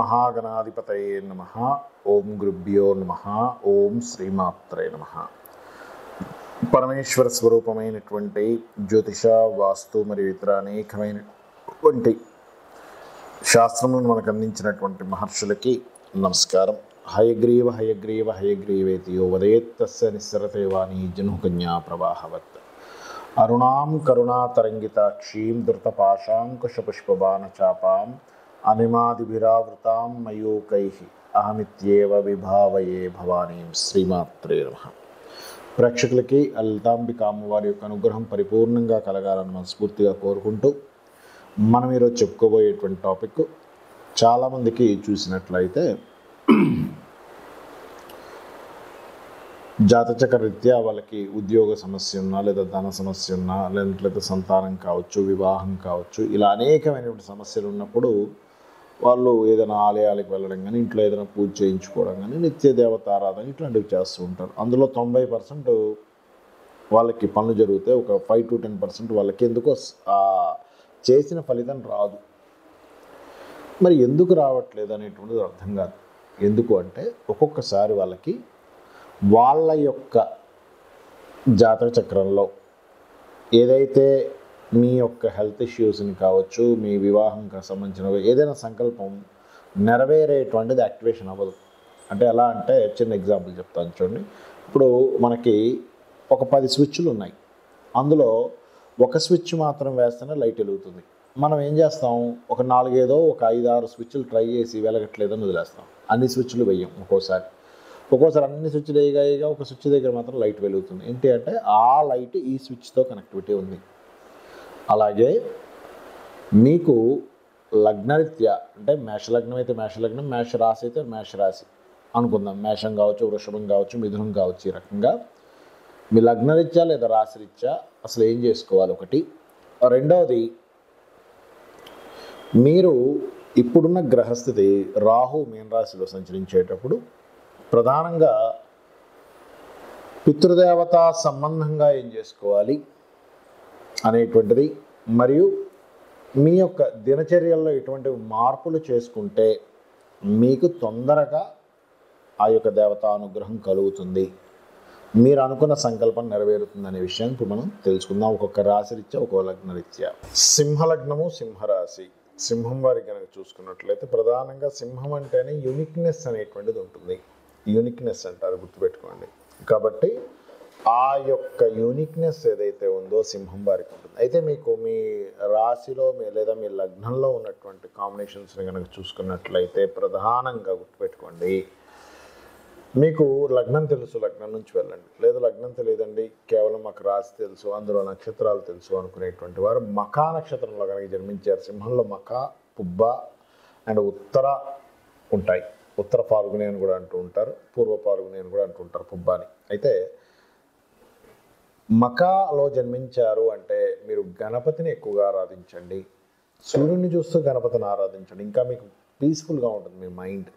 మహాగణాధిపతయే నమః. ఓం గురుభ్యో నమః. ఓం శ్రీమాత్రే నమః. పరమేశ్వర స్వరూపమైనటువంటి జ్యోతిష, వాస్తు మరియు ఇతర అనేకమైనటువంటి శాస్త్రములను మనకు అందించినటువంటి మహర్షులకి నమస్కారం. హయగ్రీవ హయగ్రీవ హయగ్రీవేతి యో వదేత్తస్య నిస్సరతే వాణి జనుకన్యా ప్రవాహవత్. అరుణాం కరుణాతరంగితాక్షీం ధృతపాశాంకుశపుష్పబాణచాపాం అనిమాదిభిరావృతాం మయూకైః అహమిత్యేవ విభావయే భవానీం. శ్రీమాత్రే నమః. ప్రేక్షకులకి లలితాంబిక అమ్మవారి యొక్క అనుగ్రహం పరిపూర్ణంగా కలగాలని మనస్ఫూర్తిగా కోరుకుంటూ మనం ఈరోజు చెప్పుకోబోయేటువంటి టాపిక్ చాలామందికి చూసినట్లయితే జాతచక్ర రీత్యా వాళ్ళకి ఉద్యోగ సమస్య ఉన్నా, లేదా ధన సమస్య ఉన్నా, లేదంటే సంతానం కావచ్చు, వివాహం కావచ్చు, ఇలా అనేకమైనటువంటి సమస్యలు ఉన్నప్పుడు వాళ్ళు ఏదైనా ఆలయాలకు వెళ్ళడం కానీ, ఇంట్లో ఏదైనా పూజ చేయించుకోవడం కానీ, నిత్య దేవతారాధన ఇట్లాంటివి చేస్తూ ఉంటారు. అందులో 90% వాళ్ళకి పనులు జరుగుతాయి. ఒక 5 to 10% వాళ్ళకి ఎందుకో చేసిన ఫలితం రాదు. మరి ఎందుకు రావట్లేదు అనేటువంటిది అర్థం కాదు. ఎందుకు అంటే ఒక్కొక్కసారి వాళ్ళకి వాళ్ళ యొక్క జాతక చక్రంలో ఏదైతే మీ యొక్క హెల్త్ ఇష్యూస్ని కావచ్చు, మీ వివాహంకి సంబంధించిన ఏదైనా సంకల్పం నెరవేరేటువంటిది యాక్టివేషన్ అవ్వదు. అంటే ఎలా అంటే చిన్న ఎగ్జాంపుల్ చెప్తాను చూడండి. ఇప్పుడు మనకి ఒక 10 స్విచ్లు ఉన్నాయి. అందులో ఒక స్విచ్ మాత్రం వేస్తేనే లైట్ వెలుగుతుంది. మనం ఏం చేస్తాం, ఒక 5-6 స్విచ్లు ట్రై చేసి వెలగట్లేదని వదిలేస్తాం. అన్ని స్విచ్లు వేయం. ఒక్కోసారి అన్ని స్విచ్లు వేయగా ఒక స్విచ్ దగ్గర మాత్రం లైట్ వెలుగుతుంది. ఏంటి అంటే ఆ లైట్ ఈ స్విచ్తో కనెక్టివిటీ ఉంది. అలాగే మీకు లగ్నరీత్యా అంటే మేషలగ్నం అయితే మేషలగ్నం, మేష రాశి అయితే మేష రాశి అనుకుందాం. మేషం కావచ్చు, వృషభం కావచ్చు, మిథునం కావచ్చు. ఈ రకంగా మీ లగ్నరీత్యా లేదా రాశిరీత్యా అసలు ఏం చేసుకోవాలి ఒకటి. రెండవది, మీరు ఇప్పుడున్న గ్రహస్థితి రాహు మీన రాశిలో సంచరించేటప్పుడు ప్రధానంగా పితృదేవత సంబంధంగా ఏం చేసుకోవాలి అనేటువంటిది, మరియు మీ యొక్క దినచర్యల్లో ఎటువంటి మార్పులు చేసుకుంటే మీకు తొందరగా ఆ యొక్క దేవతా అనుగ్రహం కలుగుతుంది, మీరు అనుకున్న సంకల్పం నెరవేరుతుంది అనే విషయాన్ని ఇప్పుడు మనం తెలుసుకుందాం. ఒక్కొక్క రాశి రీత్యా, ఒక్కొక్క లగ్న రీత్యా. సింహలగ్నము, సింహరాశి. సింహం వారికి కనుక చూసుకున్నట్లయితే ప్రధానంగా సింహం అంటేనే యూనిక్నెస్ అనేటువంటిది ఉంటుంది. యూనిక్నెస్ అంటారు, గుర్తుపెట్టుకోండి. కాబట్టి ఆ యొక్క యూనిక్నెస్ ఏదైతే ఉందో సింహం వారికి ఉంటుంది. అయితే మీకు మీ రాశిలో లేదా మీ లగ్నంలో ఉన్నటువంటి కాంబినేషన్స్ని కనుక చూసుకున్నట్లయితే ప్రధానంగా గుర్తుపెట్టుకోండి, మీకు లగ్నం తెలుసు, లగ్నం నుంచి వెళ్ళండి. లేదా లగ్నం తెలియదండి, కేవలం మాకు రాశి తెలుసు, అందులో నక్షత్రాలు తెలుసు అనుకునేటువంటి వారు మఖా నక్షత్రంలో కనుక జన్మించారు. సింహంలో మఖా, పుబ్బ అండ్ ఉత్తర ఉంటాయి. ఉత్తర పాల్గొని అని కూడా అంటూ ఉంటారు, పూర్వ పాల్గొని అని కూడా అంటూ ఉంటారు పుబ్బాని. అయితే మఖాలో జన్మించారు అంటే మీరు గణపతిని ఎక్కువగా ఆరాధించండి. సూర్యుడిని చూస్తూ గణపతిని ఆరాధించండి, ఇంకా మీకు పీస్ఫుల్గా ఉంటుంది మీ మైండ్.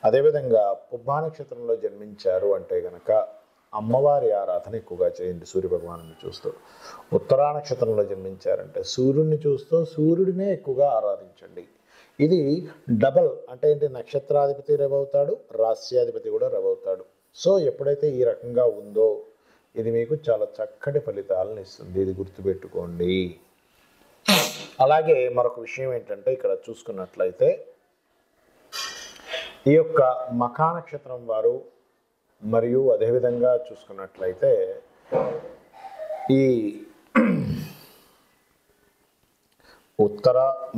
అదేవిధంగా పుబ్బా నక్షత్రంలో జన్మించారు అంటే కనుక అమ్మవారి ఆరాధన ఎక్కువగా చేయండి, సూర్యభగవాను చూస్తూ. ఉత్తరా నక్షత్రంలో జన్మించారంటే సూర్యుడిని చూస్తూ సూర్యుడినే ఎక్కువగా ఆరాధించండి. ఇది డబల్ అంటే ఏంటి, నక్షత్రాధిపతి రవవుతాడు, రాస్యాధిపతి కూడా రవవుతాడు. సో ఎప్పుడైతే ఈ రకంగా ఉందో ఇది మీకు చాలా చక్కటి ఫలితాలను ఇస్తుంది, ఇది గుర్తుపెట్టుకోండి. అలాగే మరొక విషయం ఏంటంటే ఇక్కడ చూసుకున్నట్లయితే ఈ యొక్క మఖా నక్షత్రం వారు మరియు అదేవిధంగా చూసుకున్నట్లయితే ఈ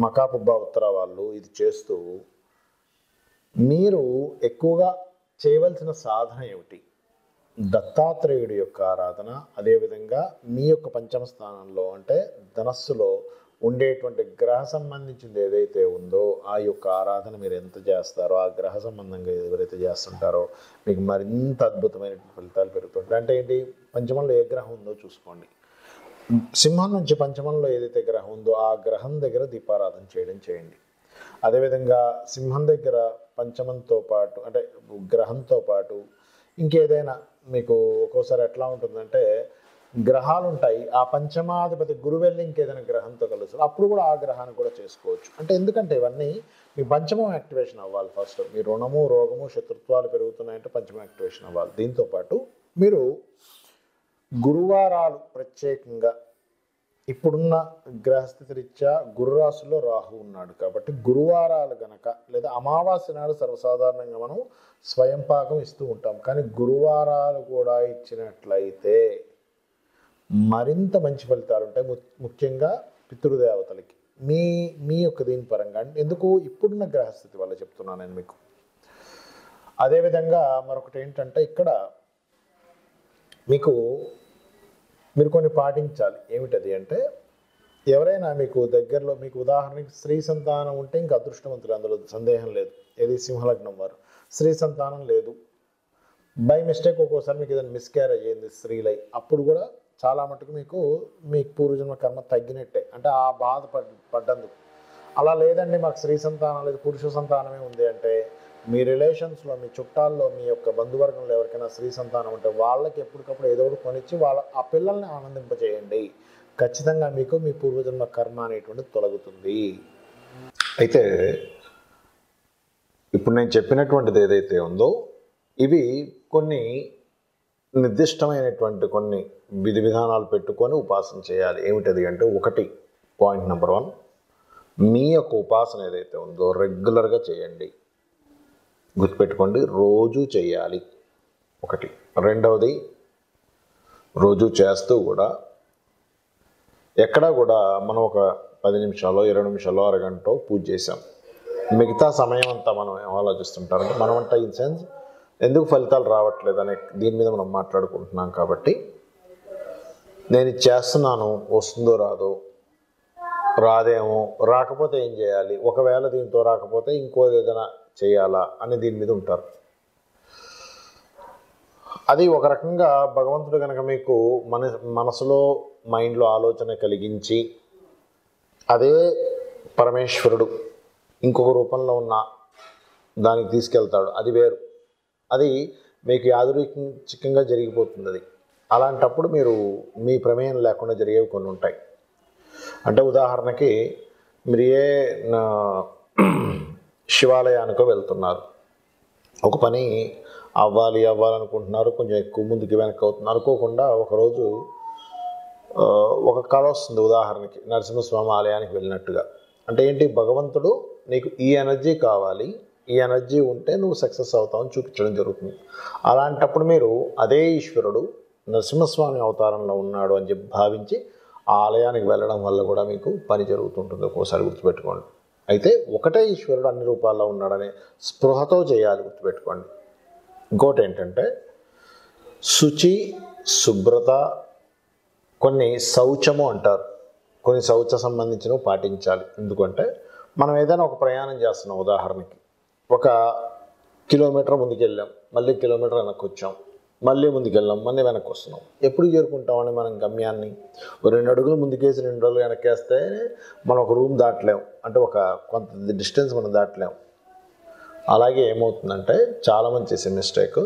మఖా పుబ్బ ఉత్తర వాళ్ళు ఇది చేస్తూ మీరు ఎక్కువగా చేయవలసిన సాధన ఏమిటి, దత్తాత్రేయుడి యొక్క ఆరాధన. అదేవిధంగా మీ యొక్క పంచమ స్థానంలో అంటే ధనస్సులో ఉండేటువంటి గ్రహ సంబంధించింది ఏదైతే ఉందో ఆ యొక్క ఆరాధన మీరు ఎంత చేస్తారో, ఆ గ్రహ సంబంధంగా ఎవరైతే చేస్తుంటారో మీకు మరింత అద్భుతమైనటువంటి ఫలితాలు పెరుగుతుంటాయి. అంటే ఏంటి, పంచమంలో ఏ గ్రహం ఉందో చూసుకోండి. సింహం నుంచి పంచమంలో ఏదైతే గ్రహం ఉందో ఆ గ్రహం దగ్గర దీపారాధన చేయండి. అదేవిధంగా సింహం దగ్గర పంచమంతో పాటు అంటే గ్రహంతో పాటు ఇంకేదైనా మీకు ఒక్కోసారి ఎట్లా ఉంటుందంటే గ్రహాలు ఉంటాయి, ఆ పంచమాధిపతి గురువు వెళ్ళి ఇంకేదైనా గ్రహంతో కలుస్తారు, అప్పుడు కూడా ఆ గ్రహాన్ని కూడా చేసుకోవచ్చు. అంటే ఎందుకంటే ఇవన్నీ మీ పంచమం యాక్టివేషన్ అవ్వాలి. ఫస్ట్ మీ రుణము, రోగము, శత్రుత్వాలు పెరుగుతున్నాయంటే పంచమం యాక్టివేషన్ అవ్వాలి. దీంతోపాటు మీరు గురువారాలు ప్రత్యేకంగా ఇప్పుడున్న గ్రహస్థితి రీత్యా గురురాశిలో రాహు ఉన్నాడు కాబట్టి గురువారాలు గనక లేదా అమావాస్య నాడు సర్వసాధారణంగా మనం స్వయం పాకం ఇస్తూ ఉంటాం, కానీ గురువారాలు కూడా ఇచ్చినట్లయితే మరింత మంచి ఫలితాలు ఉంటాయి. ముఖ్యంగా పితృదేవతలకి మీ మీ యొక్క దీని పరంగా ఎందుకు ఇప్పుడున్న గ్రహస్థితి వల్ల చెప్తున్నాను నేను మీకు. అదేవిధంగా మరొకటి ఏంటంటే ఇక్కడ మీరు కొన్ని పాటించాలి. ఏమిటది అంటే ఎవరైనా మీకు దగ్గరలో మీకు ఉదాహరణకి స్త్రీ సంతానం ఉంటే ఇంకా అదృష్టవంతులు, అందులో సందేహం లేదు. ఏది సింహలగ్నం వారు స్త్రీ సంతానం లేదు, బై మిస్టేక్ ఒక్కోసారి మీకు ఏదైనా మిస్క్యారేజ్ అయ్యింది స్త్రీలై, అప్పుడు కూడా చాలా మటుకు మీ పూర్వజన్మ కర్మ తగ్గినట్టే, అంటే ఆ బాధ పడ్డందుకు. అలా లేదండి మాకు స్త్రీ సంతానం లేదు పురుష సంతానమే ఉంది అంటే మీ రిలేషన్స్లో మీ చుట్టాల్లో మీ యొక్క బంధువర్గంలో ఎవరికైనా స్త్రీ సంతానం ఉంటే వాళ్ళకి ఎప్పటికప్పుడు ఏదో ఒకటి కొనిచ్చి ఆ పిల్లల్ని ఆనందింపజేయండి. ఖచ్చితంగా మీకు మీ పూర్వజన్మ కర్మ అనేటువంటిది తొలగుతుంది. అయితే ఇప్పుడు నేను చెప్పినటువంటిది ఏదైతే ఉందో ఇవి కొన్ని నిర్దిష్టమైనటువంటి కొన్ని విధి విధానాలు పెట్టుకొని ఉపాసన చేయాలి. ఏమిటది అంటే ఒకటి, పాయింట్ నెంబర్ 1, మీ యొక్క ఉపాసన ఏదైతే ఉందో రెగ్యులర్గా చేయండి. గుర్తుపెట్టుకోండి, రోజు చేయాలి ఒకటి. రెండవది, రోజు చేస్తూ కూడా ఎక్కడా కూడా మనం ఒక 10 నిమిషాలు 20 నిమిషాలు అరగంట పూజ చేసాం, మిగతా సమయం అంతా మనం ఏం ఆలోచిస్తుంటారంటే మనం అంతా ఇన్ సెన్స్ ఎందుకు ఫలితాలు రావట్లేదు అనే దీని మీద మనం మాట్లాడుకుంటున్నాం. కాబట్టి నేను ఇది చేస్తున్నాను, వస్తుందో రాదో, రాదేమో, రాకపోతే ఏం చేయాలి, ఒకవేళ దీంతో రాకపోతే ఇంకోది ఏదైనా చేయాలా అని దీని మీద ఉంటారు. అది ఒక రకంగా భగవంతుడు కనుక మీకు మనసులో మైండ్లో ఆలోచన కలిగించి అదే పరమేశ్వరుడు ఇంకొక రూపంలో ఉన్న దానికి తీసుకెళ్తాడు, అది వేరు. అది మీకు యాదృచ్ఛికంగా జరిగిపోతుంది. అది అలాంటప్పుడు మీరు మీ ప్రమేయం లేకుండా జరిగేవి కొన్ని ఉంటాయి. అంటే ఉదాహరణకి మీరు శివాలయానికో వెళ్తున్నారు, ఒక పని అవ్వాలనుకుంటున్నారు, కొంచెం ఎక్కువ ముందుకు వెనక్కి అవుతున్నారు. అనుకోకుండా ఒకరోజు ఒక కళ వస్తుంది. ఉదాహరణకి నరసింహస్వామి ఆలయానికి వెళ్ళినట్టుగా. అంటే ఏంటి, భగవంతుడు నీకు ఈ ఎనర్జీ కావాలి, ఈ ఎనర్జీ ఉంటే నువ్వు సక్సెస్ అవుతావని చూపించడం జరుగుతుంది. అలాంటప్పుడు మీరు అదే ఈశ్వరుడు నరసింహస్వామి అవతారంలో ఉన్నాడు అని చెప్పి భావించి ఆ ఆలయానికి వెళ్ళడం వల్ల కూడా మీకు పని జరుగుతుంటుంది. ఒక్కోసారి గుర్తుపెట్టుకోండి. అయితే ఒకటే ఈశ్వరుడు అన్ని రూపాల్లో ఉన్నాడనే స్పృహతో చేయాలి, గుర్తుపెట్టుకోండి. ఇంకోటి ఏంటంటే శుచి, శుభ్రత, కొన్ని శౌచము అంటారు, కొన్ని శౌచ సంబంధించినవి పాటించాలి. ఎందుకంటే మనం ఏదైనా ఒక ప్రయాణం చేస్తున్నాం, ఉదాహరణకి 1 కిలోమీటర్ ముందుకు వెళ్ళాం, మళ్ళీ కిలోమీటర్ వెనక్కి వచ్చాం, మళ్ళీ ముందుకెళ్ళాం, మళ్ళీ వెనక్కి వస్తున్నాం. ఎప్పుడు చేరుకుంటామని మనం గమ్యాన్ని 2 అడుగులు ముందుకేసి 2 అడుగులు వెనక్కేస్తే మనం ఒక రూమ్ దాటలేము, అంటే ఒక కొంత డిస్టెన్స్ మనం దాటలేము. అలాగే ఏమవుతుందంటే చాలామంది చేసే మిస్టేక్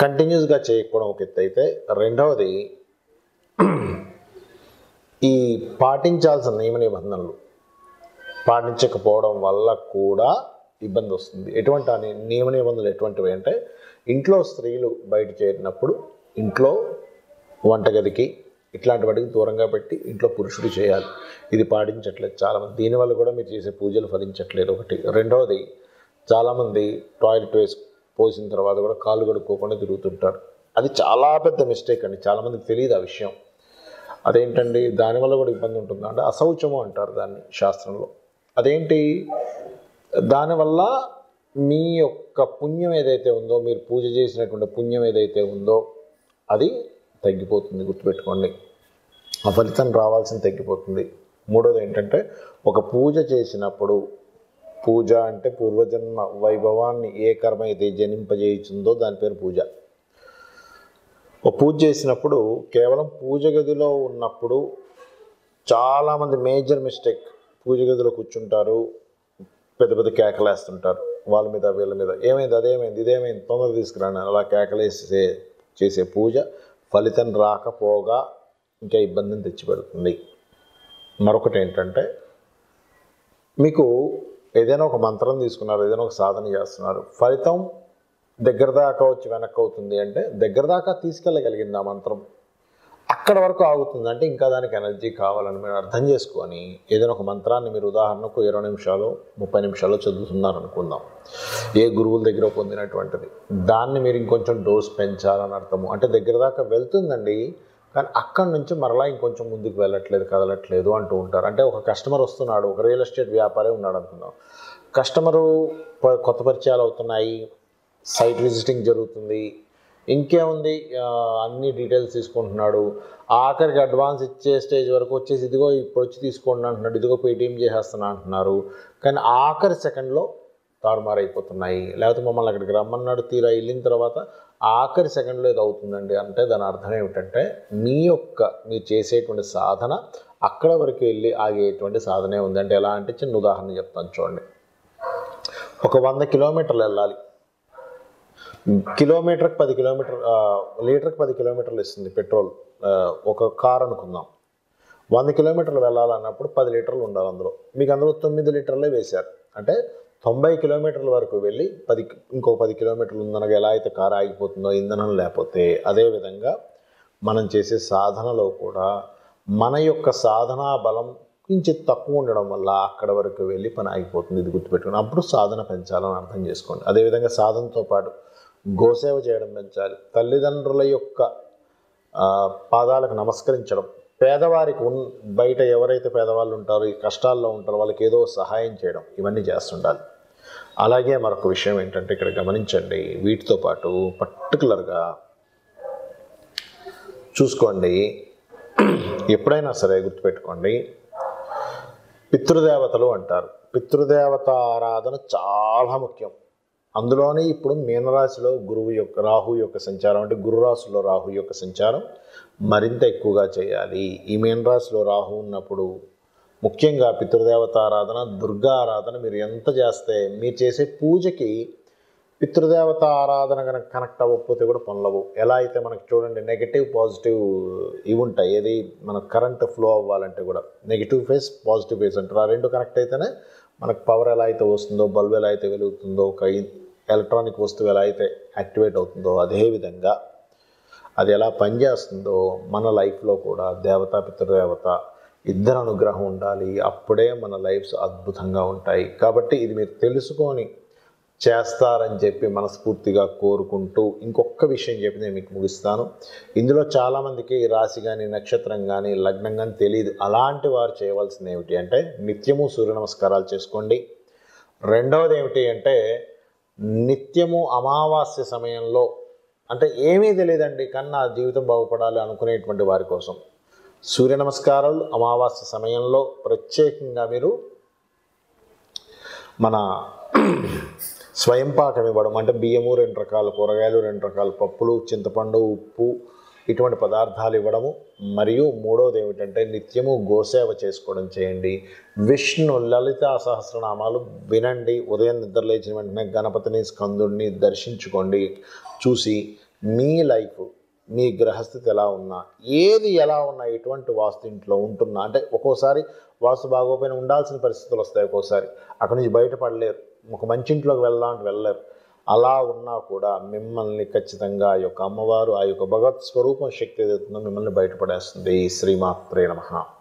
కంటిన్యూస్గా చేయకపోవడం ఒక ఎత్తు అయితే, రెండవది ఈ పాటించాల్సిన నియమ నిబంధనలు పాటించకపోవడం వల్ల కూడా ఇబ్బంది వస్తుంది. ఎటువంటి నియమ నిబంధనలు ఎటువంటివి అంటే ఇంట్లో స్త్రీలు బయట చేరినప్పుడు ఇంట్లో వంటగదికి ఇట్లాంటి వాటికి దూరంగా పెట్టి ఇంట్లో పురుషుడు చేయాలి. ఇది పాటించట్లేదు చాలామంది. దీనివల్ల కూడా మీరు చేసే పూజలు ఫలించట్లేదు ఒకటి. రెండవది, చాలామంది టాయిలెట్ పోసిన తర్వాత కూడా కాళ్ళు కడుక్కోకుండా తిరుగుతుంటారు. అది చాలా పెద్ద మిస్టేక్ అండి, చాలామందికి తెలియదు ఆ విషయం. అదేంటండి, దానివల్ల కూడా ఇబ్బంది ఉంటుంది. అంటే అశౌచము అంటారు దాన్ని శాస్త్రంలో. అదేంటి, దానివల్ల మీ యొక్క పుణ్యం ఏదైతే ఉందో, మీరు పూజ చేసినటువంటి పుణ్యం ఏదైతే ఉందో అది తగ్గిపోతుంది, గుర్తుపెట్టుకోండి. ఆ ఫలితం రావాల్సింది తగ్గిపోతుంది. మూడోది ఏంటంటే ఒక పూజ చేసినప్పుడు, పూజ అంటే పూర్వజన్మ వైభవాన్ని ఏ కర్మ అయితే జనింపజేయుచుందో దాని పేరు పూజ. ఒక పూజ చేసినప్పుడు కేవలం పూజ గదిలో ఉన్నప్పుడు చాలామంది మేజర్ మిస్టేక్, పూజ గదిలో కూర్చుంటారు, పెద్ద పెద్ద కేకలేస్తుంటారు వాళ్ళ మీద వీళ్ళ మీద, ఏమైంది, అదేమైంది, ఇదేమైంది, తొందర తీసుకురాను, అలా కేకలేసి చేసే పూజ ఫలితం రాకపోగా ఇంకా ఇబ్బందిని తెచ్చిపెడుతుంది. మరొకటి ఏంటంటే, మీకు ఏదైనా ఒక మంత్రం తీసుకున్నారు, ఏదైనా ఒక సాధన చేస్తున్నారు, ఫలితం దగ్గర దాకా వచ్చి వెనక్కి అవుతుంది అంటే దగ్గర దాకా తీసుకెళ్ళగలిగింది ఆ మంత్రం, అక్కడ వరకు ఆగుతుంది అంటే ఇంకా దానికి ఎనర్జీ కావాలని మీరు అర్థం చేసుకొని ఏదైనా ఒక మంత్రాన్ని మీరు ఉదాహరణకు 20 నిమిషాలు 30 నిమిషాలు చదువుతున్నారు అనుకుందాం, ఏ గురువుల దగ్గర పొందినటువంటిది, దాన్ని మీరు ఇంకొంచెం డోస్ పెంచాలని అర్థము. అంటే దగ్గర దాకా వెళ్తుందండి, కానీ అక్కడి నుంచి మరలా ఇంకొంచెం ముందుకు వెళ్ళట్లేదు, కదలట్లేదు అంటూ ఉంటారు. అంటే ఒక కస్టమర్ వస్తున్నాడు, ఒక రియల్ ఎస్టేట్ వ్యాపారి ఉన్నాడు అనుకుందాం, కస్టమరు కొత్త పరిచయాలు అవుతున్నాయి, సైట్ విజిటింగ్ జరుగుతుంది, ఇంకేముంది అన్ని డీటెయిల్స్ తీసుకుంటున్నాడు, ఆఖరికి అడ్వాన్స్ ఇచ్చే స్టేజ్ వరకు వచ్చేసి ఇదిగో ఇప్పుడు వచ్చి తీసుకోండి అంటున్నాడు, ఇదిగో పేటీఎం చేసేస్తున్నా అంటున్నారు, కానీ ఆఖరి సెకండ్లో తారుమారైపోతున్నాయి. లేకపోతే మమ్మల్ని అక్కడికి రమ్మన్నాడు, తీరా వెళ్ళిన తర్వాత ఆఖరి సెకండ్లో ఇది అవుతుందండి. అంటే దాని అర్థం ఏమిటంటే మీరు చేసేటువంటి సాధన అక్కడ వరకు వెళ్ళి ఆగేటువంటి సాధనే ఉంది. అంటే ఎలా అంటే చిన్న ఉదాహరణ చెప్తాను చూడండి. ఒక 100 కిలోమీటర్లు వెళ్ళాలి, కిలోమీటర్కి 10 కిలోమీటర్ లీటర్కి 10 కిలోమీటర్లు ఇస్తుంది పెట్రోల్. ఒక కార్ అనుకుందాం, 100 కిలోమీటర్లు వెళ్ళాలన్నప్పుడు 10 లీటర్లు ఉండాలి అందులో. మీకు అందులో 9 లీటర్లే వేశారు, అంటే 90 కిలోమీటర్ల వరకు వెళ్ళి ఇంకో 10 కిలోమీటర్లు ఉందనగా ఎలా అయితే కారు ఆగిపోతుందో ఇంధనం లేకపోతే, అదేవిధంగా మనం చేసే సాధనలో కూడా మన యొక్క సాధనా బలం కొంచెం తక్కువ ఉండడం వల్ల అక్కడ వరకు వెళ్ళి పని ఆగిపోతుంది. ఇది గుర్తుపెట్టుకుని అప్పుడు సాధన పెంచాలని అర్థం చేసుకోండి. అదేవిధంగా సాధనతో పాటు గోసేవ చేయడం పెంచాలి, తల్లిదండ్రుల యొక్క పాదాలకు నమస్కరించడం, పేదవారికి బయట ఎవరైతే పేదవాళ్ళు ఉంటారో, ఈ కష్టాల్లో ఉంటారో వాళ్ళకి ఏదో సహాయం చేయడం, ఇవన్నీ చేస్తుండాలి. అలాగే మరొక విషయం ఏంటంటే ఇక్కడ గమనించండి, వీటితో పాటు పర్టికులర్గా చూసుకోండి, ఎప్పుడైనా సరే గుర్తుపెట్టుకోండి, పితృదేవతలు అంటారు. పితృదేవత ఆరాధన చాలా ముఖ్యం. అందులోనే ఇప్పుడు మీనరాశిలో రాహు యొక్క సంచారం, అంటే గురు రాశిలో రాహు యొక్క సంచారం మరింత ఎక్కువగా చేయాలి. ఈ మీనరాశిలో రాహు ఉన్నప్పుడు ముఖ్యంగా పితృదేవత ఆరాధన, దుర్గా ఆరాధన మీరు ఎంత చేస్తే, మీరు చేసే పూజకి పితృదేవత ఆరాధన కనుక కనెక్ట్ అవ్వకపోతే కూడా పనులవు. ఎలా అయితే మనకి చూడండి నెగిటివ్ పాజిటివ్ ఇవి ఉంటాయి, ఏది మన కరెంట్ ఫ్లో అవ్వాలంటే కూడా నెగిటివ్ ఫేస్ పాజిటివ్ ఫేస్ అంటారు. ఆ రెండు కనెక్ట్ అయితేనే మనకు పవర్ ఎలా అయితే వస్తుందో, బల్బ్ ఎలా అయితే వెలుగుతుందో, ఒక ఎలక్ట్రానిక్ వస్తువు ఎలా అయితే యాక్టివేట్ అవుతుందో, అదేవిధంగా అది ఎలా పనిచేస్తుందో మన లైఫ్లో కూడా దేవత పితృదేవత ఇద్దరు అనుగ్రహం ఉండాలి. అప్పుడే మన లైఫ్స్ అద్భుతంగా ఉంటాయి. కాబట్టి ఇది మీరు తెలుసుకొని చేస్తారని చెప్పి మనస్ఫూర్తిగా కోరుకుంటూ ఇంకొక విషయం చెప్పి నేను మీకు ముగిస్తాను. ఇందులో చాలామందికి రాశి కానీ నక్షత్రం కానీ లగ్నం కానీ తెలియదు. అలాంటి వారు చేయవలసింది ఏమిటి అంటే నిత్యము సూర్య నమస్కారాలు చేసుకోండి. రెండవది ఏమిటి అంటే నిత్యము అమావాస్య సమయంలో, అంటే ఏమీ తెలియదండి కానీ నా జీవితం బాగుపడాలి అనుకునేటువంటి వారి కోసం సూర్య నమస్కారాలు అమావాస్య సమయంలో ప్రత్యేకంగా మీరు మన స్వయంపాకం ఇవ్వడం, అంటే బియ్యము 2 రకాల కూరగాయలు, 2 రకాల పప్పులు, చింతపండు, ఉప్పు, ఇటువంటి పదార్థాలు ఇవ్వడము. మరియు మూడవది ఏమిటంటే నిత్యము గోసేవ చేసుకోవడం చేయండి. విష్ణు లలితా సహస్రనామాలు వినండి. ఉదయం నిద్ర లేచిన వెంటనే గణపతిని, స్కందుడిని దర్శించుకోండి. చూసి మీ లైఫ్, మీ గ్రహస్థితి ఎలా ఉన్నా, ఏది ఎలా ఉన్నా, ఎటువంటి వాస్తు ఇంట్లో ఉంటున్నా, అంటే ఒక్కోసారి వాస్తు బాగోపోయినా ఉండాల్సిన పరిస్థితులు వస్తాయి. ఒక్కోసారి అక్కడి నుంచి బయటపడలేరు, ఒక మంచి ఇంట్లోకి వెళ్ళాలంటే వెళ్ళలేరు. అలా ఉన్నా కూడా మిమ్మల్ని ఖచ్చితంగా ఆ యొక్క అమ్మవారు, ఆ యొక్క భగవత్ స్వరూపం శక్తి ఏదైతుందో మిమ్మల్ని బయటపడేస్తుంది. శ్రీమాత్రే నమః.